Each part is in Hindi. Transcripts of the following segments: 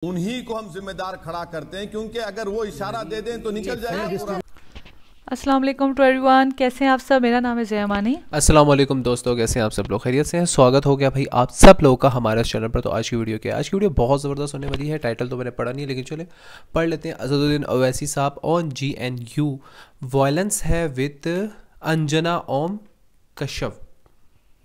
उन्हीं को हम जिम्मेदार खड़ा करते हैं, क्योंकि अगर वो इशारा दे दें तो निकल जाएगा। अस्सलाम वालेकुम टू एवरीवन, कैसे हैं आप सब। मेरा नाम है जया मानी। अस्सलाम वालेकुम दोस्तों, कैसे हैं आप सब लोग, खैरियत से हैं। स्वागत हो गया भाई आप सब लोगों का हमारे चैनल पर। तो आज की वीडियो बहुत ज़बरदस्त होने वाली है। टाइटल तो मैंने पढ़ा नहीं, लेकिन चले पढ़ लेते हैं। असदुद्दीन ओवैसी साहब ऑन GNU वायलेंस है विद अंजना ओम कश्यप,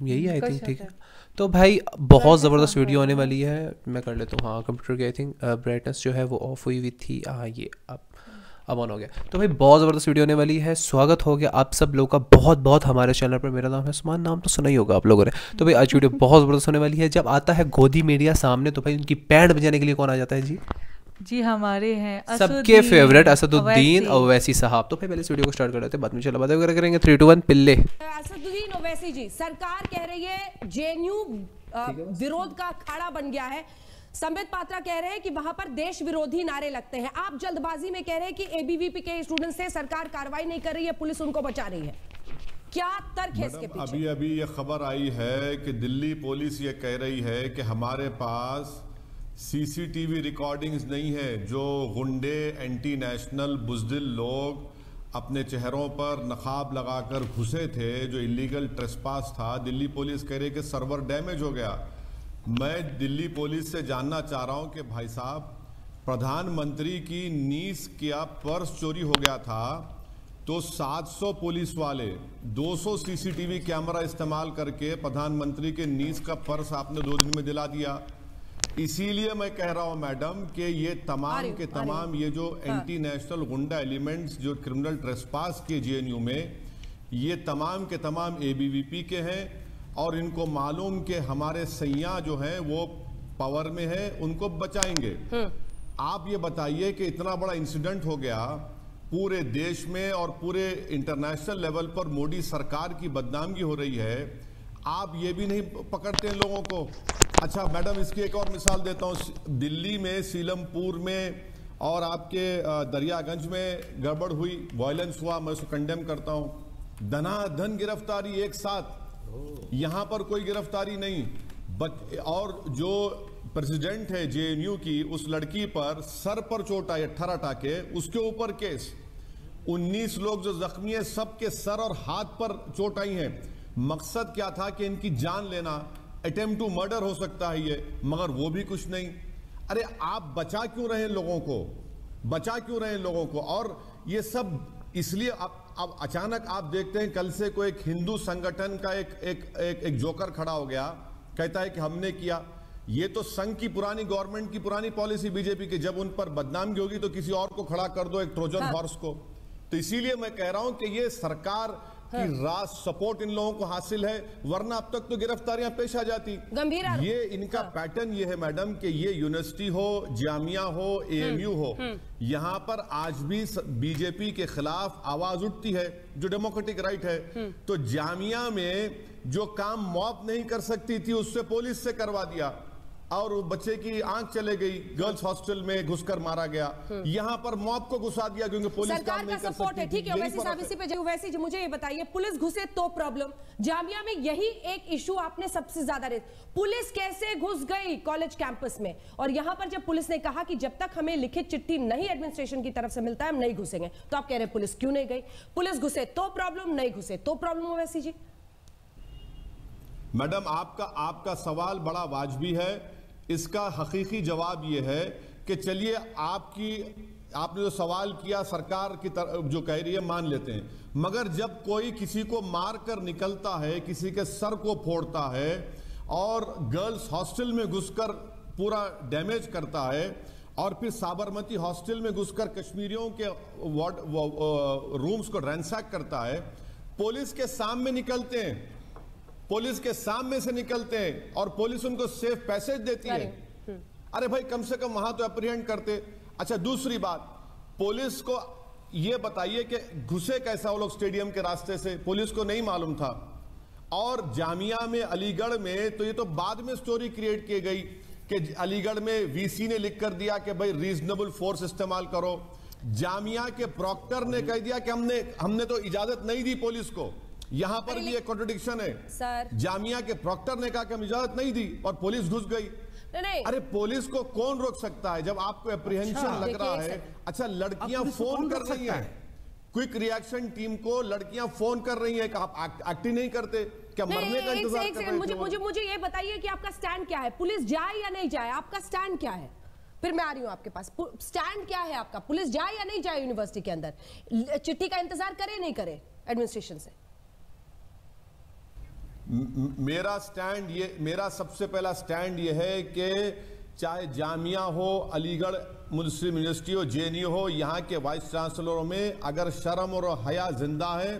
यही आई थिंक, ठीक है। तो भाई बहुत ज़बरदस्त वीडियो होने वाली है। मैं कर लेता हूँ। हाँ, कंप्यूटर की आई थिंक ब्राइटनेस जो है वो ऑफ हुई थी। हाँ, ये अब ऑन हो गया। तो भाई बहुत ज़बरदस्त वीडियो होने वाली है। स्वागत हो गया आप सब लोगों का बहुत बहुत हमारे चैनल पर। मेरा नाम है उस्मान, नाम तो सुना ही होगा आप लोगों ने। तो भाई आज वीडियो बहुत ज़बरदस्त होने वाली है। जब आता है गोदी मीडिया सामने तो भाई उनकी पैंट बजाने के लिए कौन आ जाता है जी? जी हमारे हैं सबके फेवरेट असदुद्दीन ओवैसी साहब। तो भाई पहले इस वीडियो को स्टार्ट कर लेते हैं, बाद में चला बातें वगैरह करेंगे। 3 2 1 पिल्ले। असदुद्दीन ओवैसी जी, सरकार कह रही है JNU विरोध का अखाड़ा बन गया है। संबित पात्रा कह रहे हैं कि वहां पर देश विरोधी नारे लगते हैं। आप जल्दबाजी में कह रहे हैं कि ABVP के स्टूडेंट्स से सरकार कार्रवाई नहीं कर रही है, पुलिस उनको बचा रही है। क्या तर्क है इसके पीछे? अभी ये खबर आई है कि दिल्ली पुलिस ये कह रही है कि हमारे पास CCTV रिकॉर्डिंग्स नहीं है। जो गुंडे, एंटी नेशनल बुजदिल लोग अपने चेहरों पर नकाब लगाकर घुसे थे, जो इलीगल ट्रेसपास था, दिल्ली पुलिस कह रही है कि सर्वर डैमेज हो गया। मैं दिल्ली पुलिस से जानना चाह रहा हूं कि भाई साहब, प्रधानमंत्री की नीस का पर्स चोरी हो गया था तो 700 पुलिस वाले 200 CCTV कैमरा इस्तेमाल करके प्रधानमंत्री के नीस का पर्स आपने 2 दिन में दिला दिया। इसीलिए मैं कह रहा हूं मैडम कि ये तमाम के तमाम ये जो एंटी नेशनल गुंडा एलिमेंट्स जो क्रिमिनल ट्रेसपास के JNU में, ये तमाम के तमाम ABVP के हैं और इनको मालूम कि हमारे सैया जो हैं वो पावर में है, उनको बचाएंगे। आप ये बताइए कि इतना बड़ा इंसिडेंट हो गया पूरे देश में और पूरे इंटरनेशनल लेवल पर मोदी सरकार की बदनामी हो रही है, आप ये भी नहीं पकड़ते हैं लोगों को। अच्छा मैडम, इसकी एक और मिसाल देता हूँ। दिल्ली में सीलमपुर में और आपके दरियागंज में गड़बड़ हुई, वायलेंस हुआ, मैं उसको कंडेम करता हूँ। धनाधन गिरफ्तारी एक साथ, यहां पर कोई गिरफ्तारी नहीं। और जो प्रेसिडेंट है JNU की, उस लड़की पर सर पर चोट आई 18 टाके, उसके ऊपर केस। 19 लोग जो जख्मी हैं, सबके सर और हाथ पर चोट आई है। मकसद क्या था कि इनकी जान लेना, अटेम्प्ट टू मर्डर हो सकता है ये, मगर वो भी कुछ नहीं। अरे आप बचा क्यों रहे लोगों को, बचा क्यों रहे लोगों को? और ये सब इसलिए अब अचानक आप देखते हैं कल से कोई एक हिंदू संगठन का एक जोकर खड़ा हो गया, कहता है कि हमने किया। ये तो संघ की पुरानी गवर्नमेंट की पुरानी पॉलिसी BJP की, जब उन पर बदनामी होगी तो किसी और को खड़ा कर दो, एक ट्रोजन हॉर्स को। तो इसीलिए मैं कह रहा हूं कि ये सरकार की राज सपोर्ट इन लोगों को हासिल है, वरना अब तक तो गिरफ्तारियां पेश आ जाती। गंभीर ये इनका पैटर्न ये है मैडम कि ये यूनिवर्सिटी हो, जामिया हो, AMU हो, यहां पर आज भी BJP के खिलाफ आवाज उठती है, जो डेमोक्रेटिक राइट है। तो जामिया में जो काम मॉब नहीं कर सकती थी, उससे पुलिस से करवा दिया और वो बच्चे की आंख चले गई, गर्ल्स हॉस्टल में घुसकर मारा गया। यहाँ पर मॉब को घुसा दिया क्योंकि पुलिस काम नहीं कर सकती है। ठीक है वैसे साहब, इसी पे वैसे जी मुझे ये बताइए, पुलिस घुसे तो प्रॉब्लम, जामिया में यही एक इशू आपने सबसे ज्यादा रेज, पुलिस कैसे घुस गई कॉलेज कैंपस में? और यहाँ पर जब पुलिस ने कहा कि जब तक हमें लिखित चिट्ठी नहीं एडमिनिस्ट्रेशन की तरफ से मिलता है हम नहीं घुसेंगे, तो आप कह रहे हैं पुलिस क्यों नहीं गई? पुलिस घुसे तो प्रॉब्लम, नहीं घुसे तो प्रॉब्लम। ओवैसी जी, मैडम आपका सवाल बड़ा वाजबी है। इसका हकीकी जवाब यह है कि चलिए आपने जो सवाल किया सरकार की जो कह रही है मान लेते हैं, मगर जब कोई किसी को मार कर निकलता है, किसी के सर को फोड़ता है और गर्ल्स हॉस्टल में घुसकर पूरा डैमेज करता है और फिर साबरमती हॉस्टल में घुसकर कश्मीरियों के रूम्स को रैंसैक करता है, पुलिस के सामने निकलते हैं, पुलिस के सामने से निकलते हैं और पुलिस उनको सेफ पैसेज देती है। अरे भाई कम से कम वहां तो अप्रीहेंड करते। अच्छा दूसरी बात, पुलिस को यह बताइए कि घुसे कैसा वो लोग स्टेडियम के रास्ते से, पुलिस को नहीं मालूम था। और जामिया में, अलीगढ़ में, तो ये तो बाद में स्टोरी क्रिएट की गई कि अलीगढ़ में VC ने लिख कर दिया कि भाई रीजनेबल फोर्स इस्तेमाल करो। जामिया के प्रॉक्टर ने कह दिया कि हमने तो इजाजत नहीं दी पुलिस को। यहां पर भी एक कॉन्ट्रडिक्शन है सर। जामिया के प्रॉक्टर ने कहा कि हम इजाजत नहीं दी और पुलिस घुस गई। नहीं। अरे पुलिस को कौन रोक सकता है जब आपको एप्रीहेंशन लग रहा है? अच्छा, लड़कियां फोन कर रही हैं, क्विक रिएक्शन टीम को लड़कियां फोन कर रही हैं कि आप एक्ट ही नहीं करते, क्या मरने का इंतजार कर रहे थे? मुझे ये बताइए कि आपका स्टैंड क्या है, पुलिस जाए या नहीं जाए, आपका स्टैंड क्या है? फिर मैं आ रही हूं आपके पास, स्टैंड क्या है आपका? पुलिस जाए या नहीं जाए यूनिवर्सिटी के अंदर? चिट्ठी का इंतजार करे नहीं करे एडमिनिस्ट्रेशन से? मेरा सबसे पहला स्टैंड ये है कि चाहे जामिया हो, अलीगढ़ मुस्लिम यूनिवर्सिटी हो, जेएनयू हो, यहाँ के वाइस चांसलरों में अगर शर्म और हया जिंदा है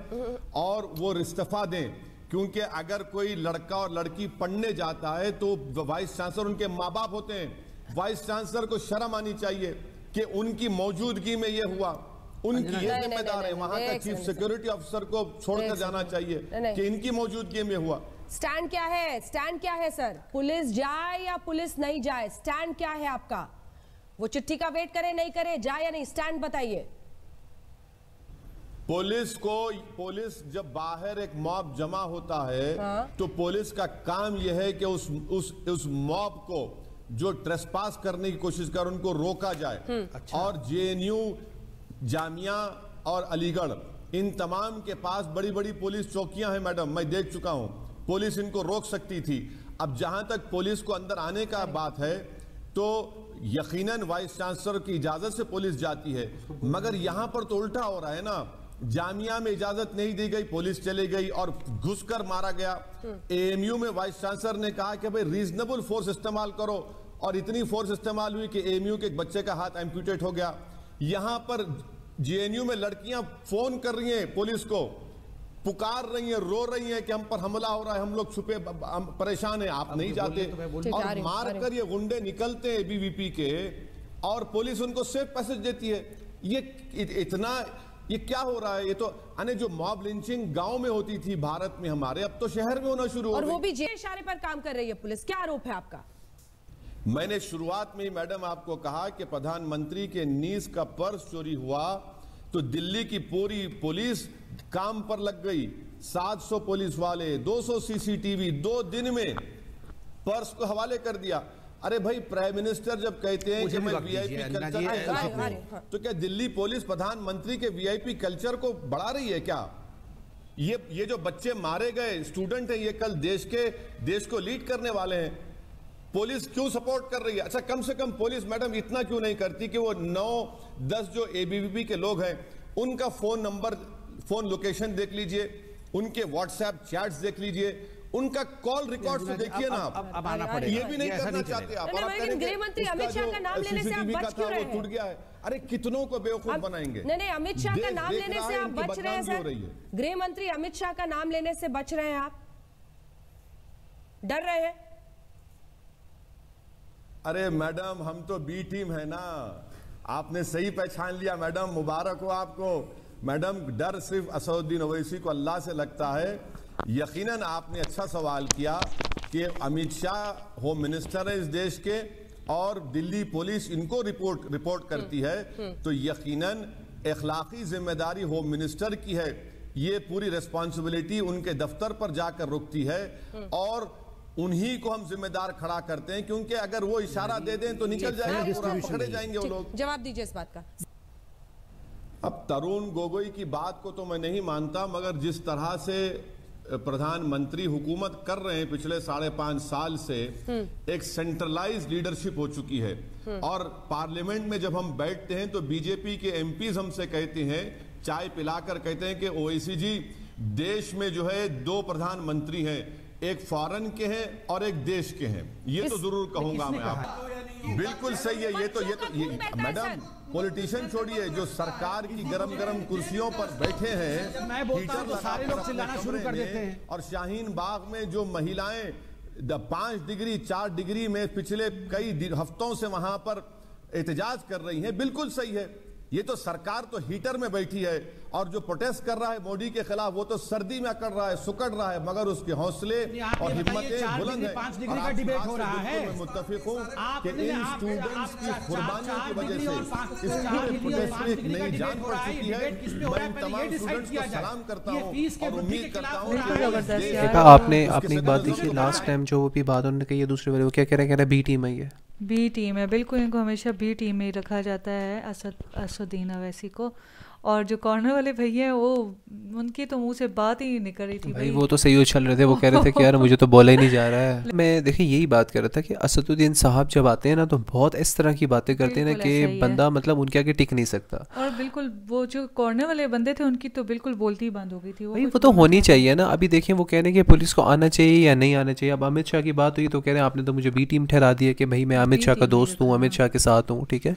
और वो इस्तीफा दें, क्योंकि अगर कोई लड़का और लड़की पढ़ने जाता है तो वाइस चांसलर उनके माँ बाप होते हैं। वाइस चांसलर को शर्म आनी चाहिए कि उनकी मौजूदगी में ये हुआ, उनकी ये जिम्मेदार है। वहां का चीफ सिक्योरिटी ऑफिसर को छोड़कर जाना चाहिए कि इनकी मौजूदगी में हुआ। स्टैंड क्या है? स्टैंड क्या है सर? पुलिस जाए या पुलिस नहीं जाए, स्टैंड क्या है आपका? वो चिट्ठी का वेट करे नहीं करे, जाए या नहीं, स्टैंड बताइए। पुलिस जब बाहर एक मॉब जमा होता है तो पुलिस का काम यह है कि उस मॉब को जो ट्रेसपास करने की कोशिश कर उनको रोका जाए। अच्छा। और जेएनयू, जामिया और अलीगढ़, इन तमाम के पास बड़ी बड़ी पुलिस चौकियां हैं मैडम, मैं देख चुका हूं। पुलिस इनको रोक सकती थी। अब जहां तक पुलिस को अंदर आने का बात है तो यकीनन वाइस चांसलर की इजाजत से पुलिस जाती है, मगर यहां पर तो उल्टा हो रहा है ना। जामिया में इजाजत नहीं दी गई, पुलिस चली गई और घुसकर मारा गया। एएमयू में वाइस चांसलर ने कहा कि भाई रीजनेबल फोर्स इस्तेमाल करो, और इतनी फोर्स इस्तेमाल हुई कि एएमयू के एक बच्चे का हाथ एम्प्यूटेट हो गया। यहां पर जेएनयू में लड़कियां फोन कर रही हैं पुलिस को, पुकार रही हैं, रो रही हैं कि हम पर हमला हो रहा है, हम लोग छुपे परेशान हैं, आप नहीं जाते। और मार कर ये गुंडे निकलते हैं एबीवीपी के, और पुलिस उनको सेफ पैसेज देती है। ये क्या हो रहा है? ये तो जो मॉब लिंचिंग गांव में होती थी भारत में हमारे, अब तो शहर में होना शुरू हो गई। और वो भी जे इशारे पर काम कर रही है पुलिस। क्या आरोप है आपका? मैंने शुरुआत में ही मैडम आपको कहा कि प्रधानमंत्री के नीस का पर्स चोरी हुआ तो दिल्ली की पूरी पुलिस काम पर लग गई। 700 पुलिस वाले, 200 सीसीटीवी, 2 दिन में पर्स को हवाले कर दिया। अरे भाई, प्राइम मिनिस्टर जब कहते हैं कि मैं वीआईपी कल्चर, तो क्या दिल्ली पुलिस प्रधानमंत्री के वीआईपी कल्चर को बढ़ा रही है क्या? ये जो बच्चे मारे गए स्टूडेंट हैं, ये कल देश को लीड करने वाले हैं। पुलिस क्यों सपोर्ट कर रही है? अच्छा, कम से कम पुलिस मैडम इतना क्यों नहीं करती कि वो 9-10 जो एबीवीपी के लोग हैं उनका फोन नंबर, फोन लोकेशन देख लीजिए, उनके व्हाट्सएप चैट्स देख लीजिए, उनका कॉल रिकॉर्ड तो देखिए ना। अब आना पड़ेगा, ये भी नहीं करना चाहते आप। गृह मंत्री अमित शाह का नाम लेने से आप बच क्यों रहे हैं? टूट गया है। अरे कितनों को बेवकूफ बनाएंगे? नहीं, अमित शाह का नाम लेने से आप बच रहे हैं सर। गृह मंत्री अमित शाह का नाम लेने से बच रहे हैं आप, डर रहे हैं? अरे मैडम, हम तो बी टीम है ना। आपने सही पहचान लिया मैडम, मुबारक हो आपको। मैडम, डर सिर्फ असदुद्दीन ओवैसी को अल्लाह से लगता है। यकीनन आपने अच्छा सवाल किया कि अमित शाह होम मिनिस्टर है इस देश के और दिल्ली पुलिस इनको रिपोर्ट करती है, तो यकीनन इखलाकी जिम्मेदारी होम मिनिस्टर की है। ये पूरी रिस्पॉन्सिबिलिटी उनके दफ्तर पर जाकर रुकती है और उन्हीं को हम जिम्मेदार खड़ा करते हैं, क्योंकि अगर वो इशारा दे दें तो निकल जाएगा, पकड़े जाएंगे वो लोग। जवाब दीजिए इस बात का। अब तरुण गोगोई की बात को तो मैं नहीं मानता, मगर जिस तरह से प्रधानमंत्री हुकूमत कर रहे हैं पिछले 5.5 साल से, एक सेंट्रलाइज लीडरशिप हो चुकी है। और पार्लियामेंट में जब हम बैठते हैं तो बीजेपी के एमपीज हमसे कहते हैं, चाय पिलाकर कहते हैं कि ओवैसी जी, देश में जो है 2 प्रधानमंत्री हैं, एक फॉरेन के हैं और एक देश के हैं। ये तो जरूर कहूंगा मैं आप। बिल्कुल सही है। ये तो मैडम, पॉलिटिशियन छोड़िए, जो सरकार की गरम कुर्सियों पर बैठे हैं, मैं बोलता हूं तो सारे लोग चिल्लाना शुरू कर देते हैं। और शाहीन बाग में जो महिलाएं 5 डिग्री 4 डिग्री में पिछले कई हफ्तों से वहां पर एहतजाज कर रही हैं, बिल्कुल सही है। ये तो सरकार तो हीटर में बैठी है और जो प्रोटेस्ट कर रहा है मोदी के खिलाफ वो तो सर्दी में अकड़ रहा है, सुकड़ रहा है, मगर उसके हौसले और हिम्मतें बुलंद है। 5 डिग्री का डिबेट हो रहा है। मैं मुत्तफिक हूं कि इन स्टूडेंट्स की कुर्बानियों की वजह से इस पूरे प्रोटेस्ट में एक नई जान पड़ चुकी है। मैं इन तमाम स्टूडेंट्स को सलाम करता हूं और उम्मीद करता हूं कि देखा आपने अपनी बात देखी लास्ट टाइम जो भी बात उन्होंने कही है दूसरे वाले, वो क्या कह रहे हैं बी टीम है, ये बी टीम है, बिल्कुल इनको हमेशा बी टीम में ही रखा जाता है असदुद्दीन अवैसी को। और जो कॉर्नर वाले भैया हैं वो उनकी तो मुंह से बात ही नहीं निकल रही थी भाई वो तो सही उछल रहे थे, वो कह रहे थे कि यार मुझे तो बोला ही नहीं जा रहा है। मैं देखिए यही बात कर रहा था कि असदुद्दीन साहब जब आते हैं ना तो बहुत इस तरह की बातें करते हैं ना कि बंदा मतलब उनके आगे टिक नहीं सकता। और बिल्कुल वो जो कॉर्नर वाले बंदे थे उनकी तो बिल्कुल बोलती ही बंद हो गई थी। भाई वो तो होनी चाहिए ना। अभी देखिए वो कह रहे हैं कि पुलिस को आना चाहिए या नहीं आना चाहिए। अब अमित शाह की बात हुई तो कह रहे हैं आपने तो मुझे बी टीम ठहरा दी है कि भाई मैं अमित शाह का दोस्त हूँ, अमित शाह के साथ हूँ, ठीक है।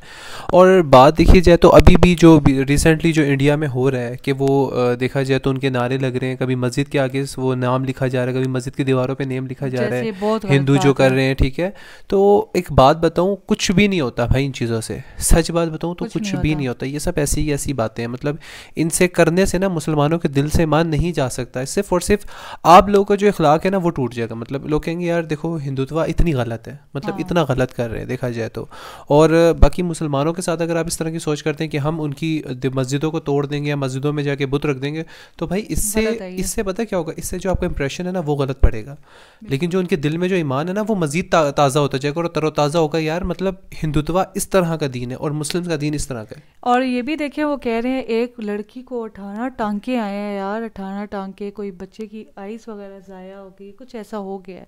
और बात देखी जाए तो अभी भी जो रिसेंटली जो इंडिया में हो रहा है कि वो देखा जाए तो उनके नारे लग रहे हैं, कभी मस्जिद के आगे वो नाम लिखा जा रहा है, कभी मस्जिद की दीवारों पे नेम लिखा जा रहा है, हिंदू जो कर रहे हैं, ठीक है। तो एक बात बताऊं, कुछ भी नहीं होता भाई इन चीज़ों से, सच बात बताऊं तो कुछ भी नहीं होता। ये सब ऐसी ही ऐसी बातें हैं, मतलब इनसे करने से ना मुसलमानों के दिल से ईमान नहीं जा सकता। सिर्फ और सिर्फ आप लोगों का जो इखलाक है ना वो टूट जाएगा। मतलब लोग कहेंगे यार देखो हिंदुत्व इतनी गलत है, मतलब इतना गलत कर रहे हैं देखा जाए तो। और बाकी मुसलमानों के साथ अगर आप इस तरह की सोच करते हैं कि हम उनकी मस्जिदों को तोड़ देंगे या मस्जिदों में जाके बुत रख देंगे, तो भाई इससे पता क्या होगा, इससे जो आपका इंप्रेशन है ना वो गलत पड़ेगा। लेकिन जो उनके दिल में जो ईमान है ना वो मजीद ताज़ा होता जाएगा और तरोताज़ा होगा। यार मतलब हिंदुत्व इस तरह का दीन है और मुस्लिम का दीन इस तरह का है। और ये भी देखिए वो कह रहे हैं एक लड़की को 18 टांके आए हैं यार, 18 टांके, कोई बच्चे की आइस वगैरह ज़ाया हो गई, कुछ ऐसा हो गया है।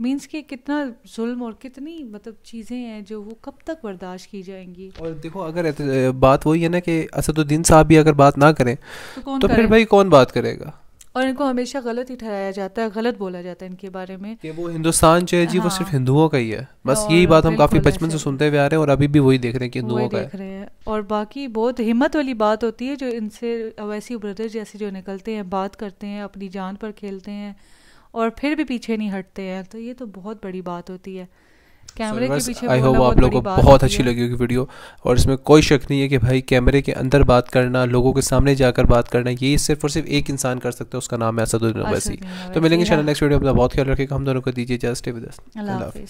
मीन्स कि कितना जुल्म और कितनी मतलब चीज़ें हैं जो वो कब तक बर्दाश्त की जाएंगी। और देखो अगर बात वही है ना कि असदुद्दीन साहब भी अगर बात ना करें तो फिर भाई कौन बात करेगा। और इनको हमेशा गलत ही ठहराया जाता है, गलत बोला जाता है इनके बारे में कि वो हिंदुस्तान जो है जी वो सिर्फ हिंदुओं का ही है। बस यही बात हम काफ़ी बचपन से सुनते हुए आ रहे हैं और अभी भी वही देख रहे हैं कि हिंदुओं का है। और बाकी बहुत हिम्मत वाली बात होती है जो इनसे अवैसी ब्रदर जैसे जो निकलते हैं, बात करते हैं, अपनी जान पर खेलते हैं और फिर भी पीछे नहीं हटते हैं। तो ये तो बहुत बड़ी बात होती है कैमरे के पीछे। आई होप आप लोगों को बहुत अच्छी लगी होगी वीडियो। और इसमें कोई शक नहीं है कि भाई कैमरे के अंदर बात करना, लोगों के सामने जाकर बात करना, ये सिर्फ और सिर्फ एक इंसान कर सकता है, उसका नाम है असदुद्दीन अवैसी। तो मिलेंगे इंशाल्लाह नेक्स्ट वीडियो में। बहुत ख्याल रखिएगा, हम दोनों को दीजिए इजाज़त। अल्लाह हाफ़िज़।